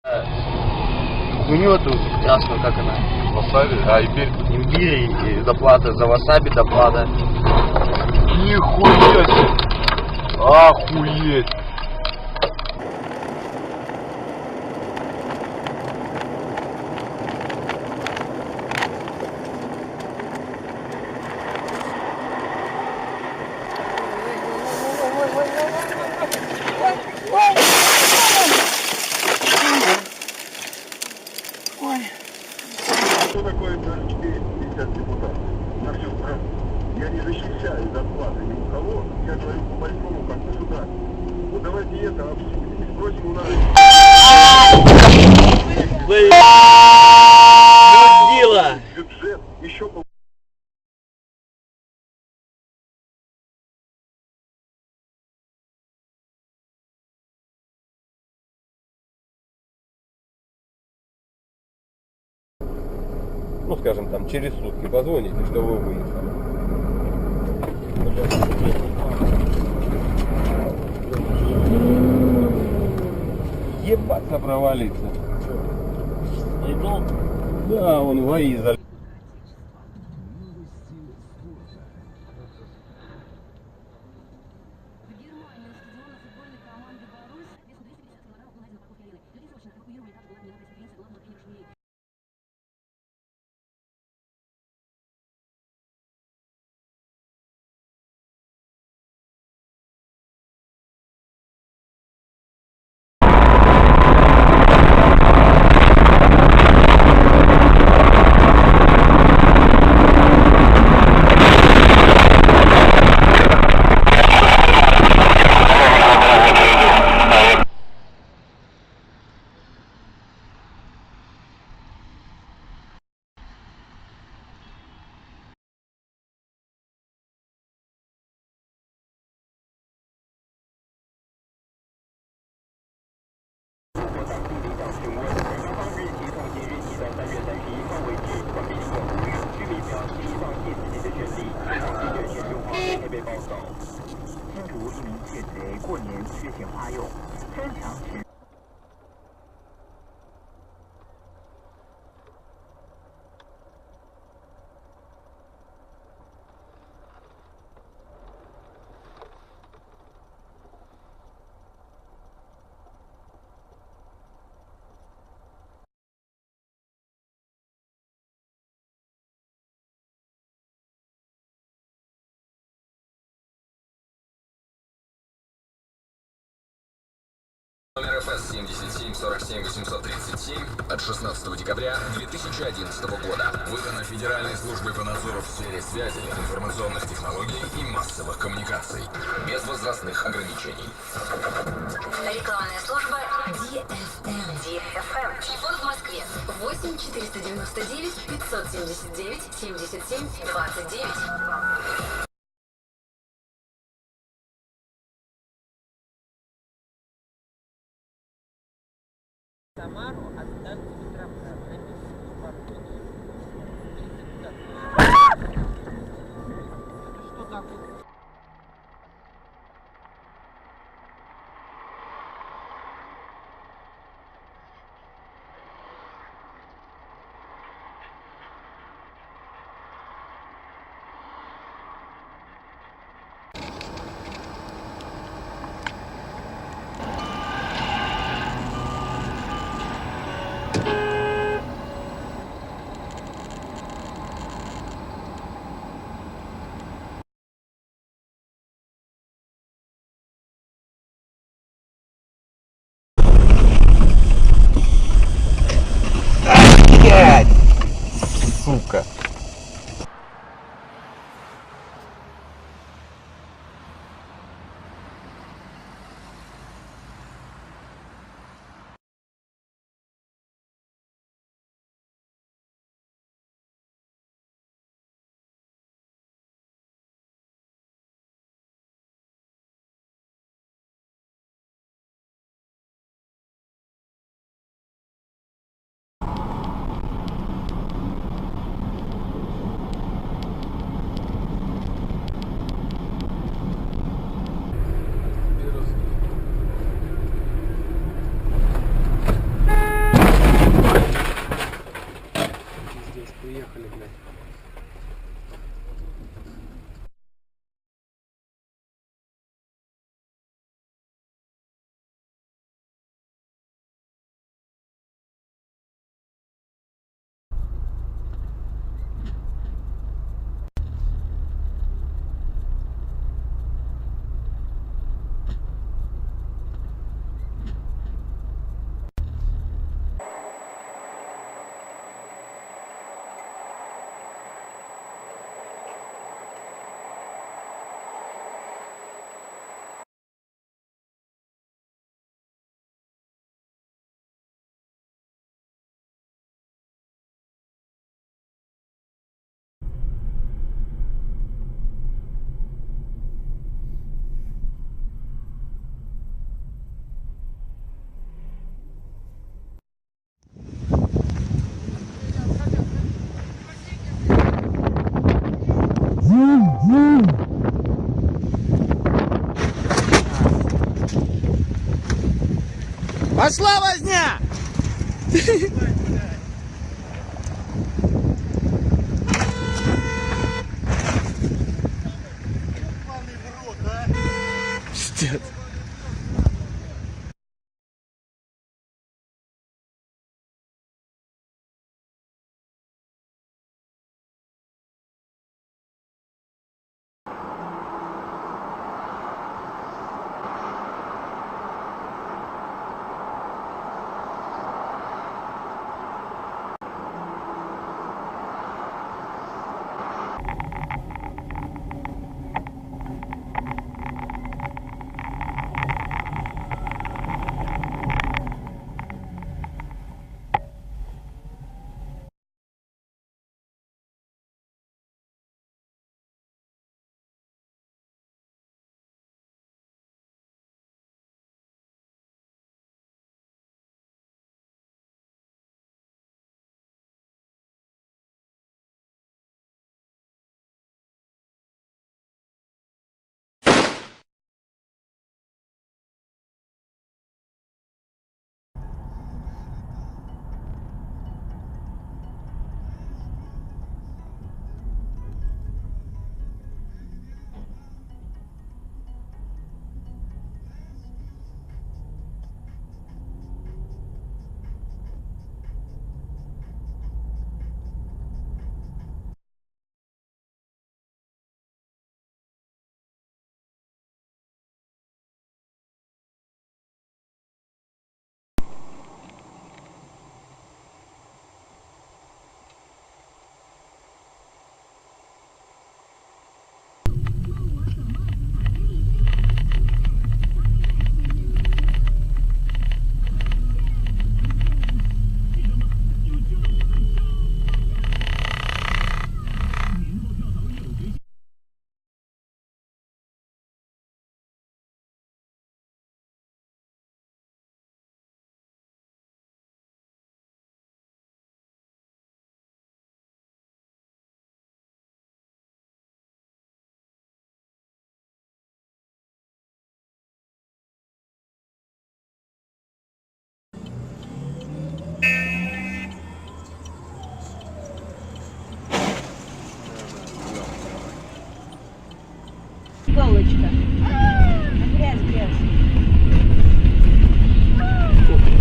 Хуйню эту красную, как она? Васаби? А, имбирь? Имбирь и доплата за васаби, доплата. Нихуя себе! Охуеть! Что такое 450 депутатов? На всю страну. Я не защищаю зарплаты ни у кого, я говорю по-большому, как государство. Вот давайте это обсудим и спросим у нас. Бюджет еще Ну, скажем, там, через сутки позвоните, что вы выехали. Ебаться провалиться. Да, он в АИ залез. Номер ФС 77 47 837 от 16 декабря 2011 года. Выдано Федеральной службой по надзору в сфере связи, информационных технологий и массовых коммуникаций. Без возрастных ограничений. Рекламная служба DFM. Телефон в Москве 8 499 579 77 29. Самару оставьте Петроград на месте спокойно. Что такое? Пошла возня! Пиздец. Иголочка. Грязь, грязь.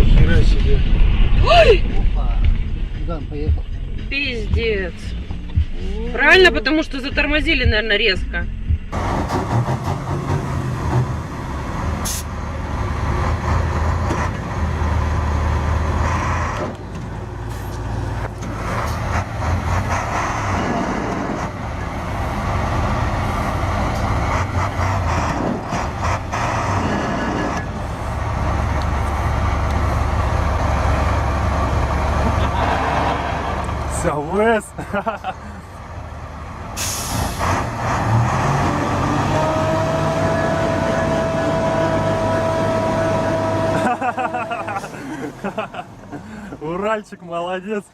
Хера себе. Пиздец. Правильно, потому что затормозили, наверное, резко. Вес. Уральчик молодец.